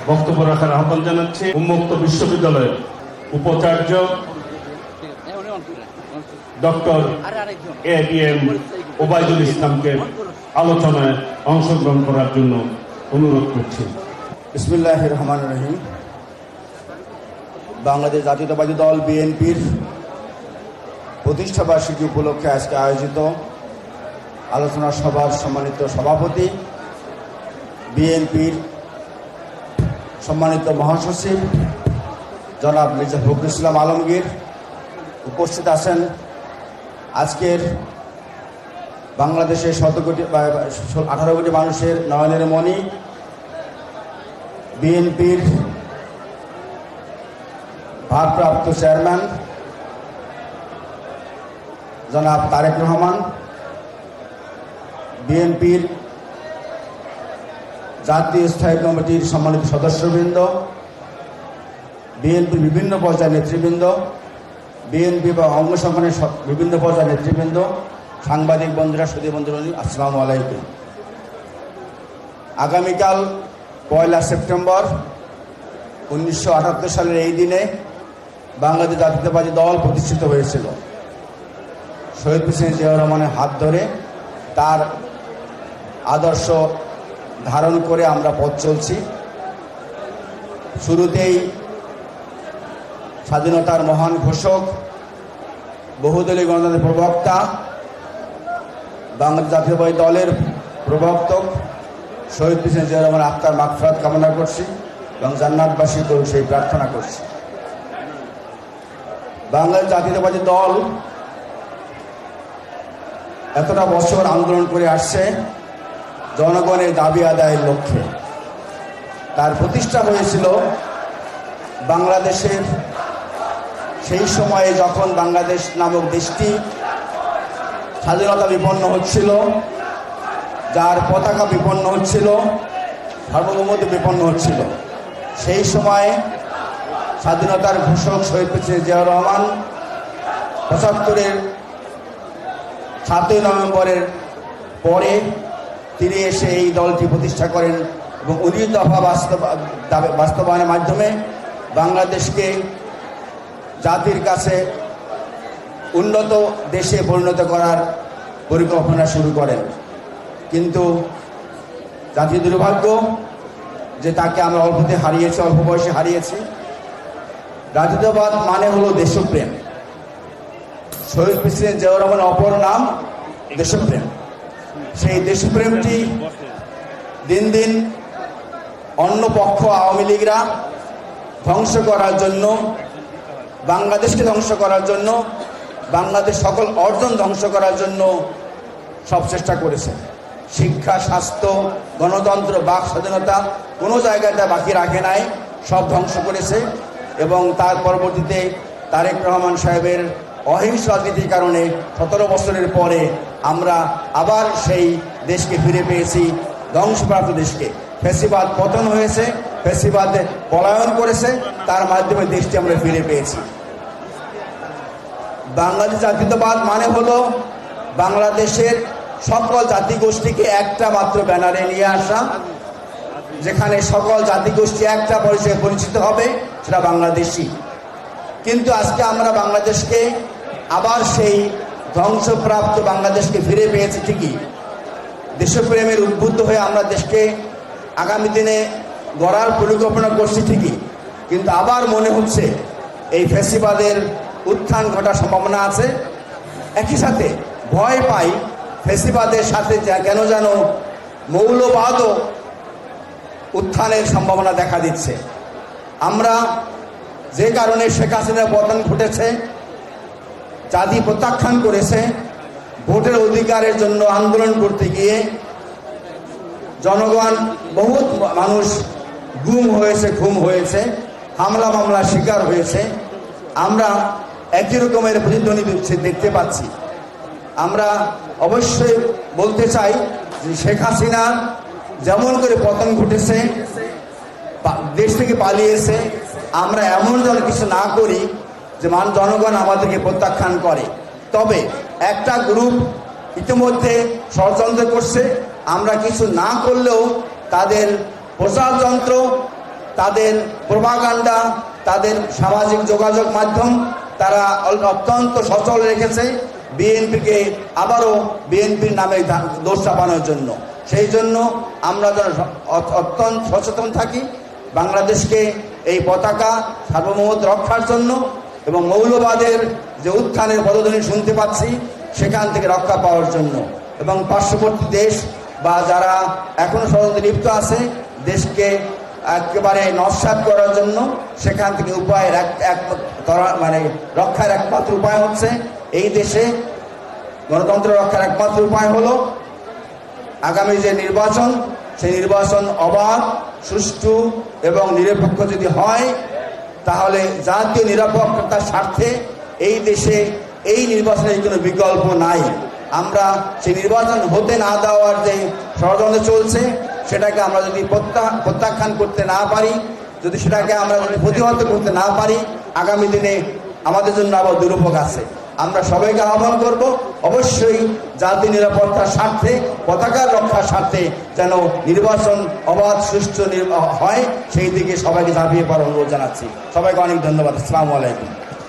বক্তব্য রাখার আহ্বান জানাচ্ছি উন্মুক্ত বিশ্ববিদ্যালয়ের উপাচার্য ডক্টর APM ওবায়দুল ইসলামকে আলোচনায় অংশগ্রহণ করার জন্য অনুরোধ করছি। বিসমিল্লাহির রহমানির রহিম। বাংলাদেশ জাতীয়তাবাদী দল বিএনপির প্রতিষ্ঠাবার্ষিকী উপলক্ষে আজকে আয়োজিত আলোচনা সভার সম্মানিত সভাপতি, বিএনপির সম্মানিত মহাসচিব জনাব মির্জা ফখরুল ইসলাম আলমগীর, উপস্থিত আছেন আজকের বাংলাদেশের 18 কোটি মানুষের নয়নের মণি বিএনপির ভারপ্রাপ্ত চেয়ারম্যান জনাব তারেক রহমান, বিএনপির জাতীয় স্থায়ী কমিটির সম্মানিত সদস্যবৃন্দ, বিএনপির বিভিন্ন পর্যায়ের নেতৃবৃন্দ, বিএনপি বা অঙ্গ সংগঠনের বিভিন্ন পর্যায়ের নেতৃবৃন্দ, সাংবাদিক বন্ধুরা, সুধী বন্ধুরা, আসসালামু আলাইকুম। আগামীকাল 1 সেপ্টেম্বর 1978 সালের এই দিনে বাংলাদেশ জাতীয়তাবাদী দল প্রতিষ্ঠিত হয়েছিল। শহীদ প্রেসিডেন্ট জিয়াউর রহমানের হাত ধরে তার আদর্শ ধারণ করে আমরা পথ চলছি। শুরুতেই স্বাধীনতার মহান ঘোষক, বহুদলীয় গণতন্ত্রের প্রবক্তা, বাংলাদেশ জাতীয়তাবাদী দলের প্রবর্তক শহীদ প্রেসিডেন্ট জিয়াউর রহমানের আত্মার মাগফিরাত কামনা করছি এবং জান্নাতবাসী করে সেই প্রার্থনা করছি। বাংলাদেশ জাতীয়তাবাদী দল এতটা বছর আন্দোলন করে আসছে জনগণের দাবি আদায়ের লক্ষ্যে। তার প্রতিষ্ঠা হয়েছিল বাংলাদেশের সেই সময়ে যখন বাংলাদেশ নামক দেশটি স্বাধীনতা বিপন্ন হচ্ছিল, যার পতাকা বিপন্ন হচ্ছিল, সার্বভৌমত্ব বিপন্ন হচ্ছিল। সেই সময়ে স্বাধীনতার ঘোষক শহীদ প্রেসিডেন্ট জিয়াউর রহমান 75-এর 7ই নভেম্বরের পরে তিনি এসে এই দলটি প্রতিষ্ঠা করেন এবং 19 দফা বাস্তবায়নের মাধ্যমে বাংলাদেশকে জাতির কাছে উন্নত দেশে পরিণত করার পরিকল্পনা শুরু করেন। কিন্তু জাতীয় দুর্ভাগ্য যে তাকে আমরা অল্প বয়সে হারিয়েছি। জাতীয়তাবাদ মানে হলো দেশপ্রেম। শহীদ প্রেসিডেন্ট জিয়াউর রহমানের অপর নাম দেশপ্রেম। সেই দেশপ্রেমটি দিন দিন অন্য পক্ষ আওয়ামী লীগরা ধ্বংস করার জন্য, বাংলাদেশকে ধ্বংস করার জন্য, বাংলাদেশ সকল অর্জন ধ্বংস করার জন্য সব চেষ্টা করেছে। শিক্ষা, স্বাস্থ্য, গণতন্ত্র, বাক স্বাধীনতা কোনো জায়গাটা বাকি রাখে নাই, সব ধ্বংস করেছে। এবং তার পরবর্তীতে তারেক রহমান সাহেবের অহিংস রাজনীতির কারণে 17 বছরের পরে আমরা আবার সেই দেশকে ফিরে পেয়েছি, ধ্বংসপ্রাপ্ত দেশকে। ফ্যাসিবাদ পতন হয়েছে, ফ্যাসিবাদ পলায়ন করেছে, তার মাধ্যমে দেশটি আমরা ফিরে পেয়েছি। বাংলাদেশ জাতীয়তাবাদ মানে হলো বাংলাদেশের সকল জাতিগোষ্ঠীকে একটা মাত্র ব্যানারে নিয়ে আসা, যেখানে সকল জাতিগোষ্ঠী একটা পরিচয়ে পরিচিত হবে, সেটা বাংলাদেশি। কিন্তু আজকে আমরা বাংলাদেশকে আবার সেই ধ্বংসপ্রাপ্ত বাংলাদেশকে ফিরে পেয়েছি ঠিকই। দেশপ্রেমের উদ্বুদ্ধ হয়ে আমরা দেশকে আগামী দিনে গড়ার পরিকল্পনা করছি ঠিকই, কিন্তু আবার মনে হচ্ছে এই ফ্যাসিবাদের উত্থান ঘটার সম্ভাবনা আছে। একই সাথে ভয় পাই ফ্যাসিবাদের সাথে কেন যেন মৌলবাদও উত্থানের সম্ভাবনা দেখা দিচ্ছে। আমরা যে কারণে শেখ হাসিনার পতন ঘটেছে, জাতি প্রত্যাখ্যান করেছে, ভোটের অধিকারের জন্য আন্দোলন করতে গিয়ে জনগণ, বহুত মানুষ গুম হয়েছে, খুন হয়েছে, হামলা মামলার শিকার হয়েছে। আমরা একই রকমের প্রতিধ্বনি দেখতে পাচ্ছি। আমরা অবশ্যই বলতে চাই যে শেখ হাসিনা যেমন করে পতন ঘটেছে, দেশ থেকে পালিয়েছে, আমরা এমন যেন কিছু না করি যে জনগণ আমাদেরকে প্রত্যাখ্যান করে। তবে একটা গ্রুপ ইতিমধ্যে ষড়যন্ত্র করছে, আমরা কিছু না করলেও তাদের প্রচার যন্ত্র, তাদের প্রোপাগান্ডা, তাদের সামাজিক যোগাযোগ মাধ্যম তারা অত্যন্ত সচল রেখেছে বিএনপিকে আবারও বিএনপির নামে দোষ চাপানোর জন্য। সেই জন্য আমরা যেন অত্যন্ত সচেতন থাকি বাংলাদেশকে এই পতাকা সার্বভৌমত্ব রক্ষার জন্য এবং মৌলবাদের যে উত্থানের পদধ্বনি শুনতে পাচ্ছি সেখান থেকে রক্ষা পাওয়ার জন্য, এবং পার্শ্ববর্তী দেশ বা যারা এখনো ষড়যন্ত্রে লিপ্ত আছে দেশকে একেবারে নস্যাৎ করার জন্য সেখান থেকে উপায়ের মানে রক্ষার একমাত্র উপায় হচ্ছে এই দেশে গণতন্ত্র রক্ষার একমাত্র উপায় হলো আগামী যে নির্বাচন, সেই নির্বাচন অবাধ, সুষ্ঠু এবং নিরপেক্ষ যদি হয় তাহলে জাতীয় নিরাপত্তার স্বার্থে এই দেশে এই নির্বাচনের কোনো বিকল্প নাই। আমরা সেই নির্বাচন হতে না দেওয়ার যে ষড়যন্ত্র চলছে সেটাকে আমরা যদি প্রত্যাখ্যান করতে না পারি, যদি সেটাকে আমরা যদি প্রতিহত করতে না পারি, আগামী দিনে আমাদের জন্য আবার দুর্ভোগ আছে। আমরা সবাইকে আহ্বান করব অবশ্যই জাতীয় নিরাপত্তার স্বার্থে, পতাকার রক্ষার স্বার্থে যেন নির্বাচন অবাধ সুষ্ঠু হয় সেই দিকে সবাইকে ঝাঁপিয়ে পড়ার অনুরোধ জানাচ্ছি। সবাইকে অনেক ধন্যবাদ। আসসালামু আলাইকুম।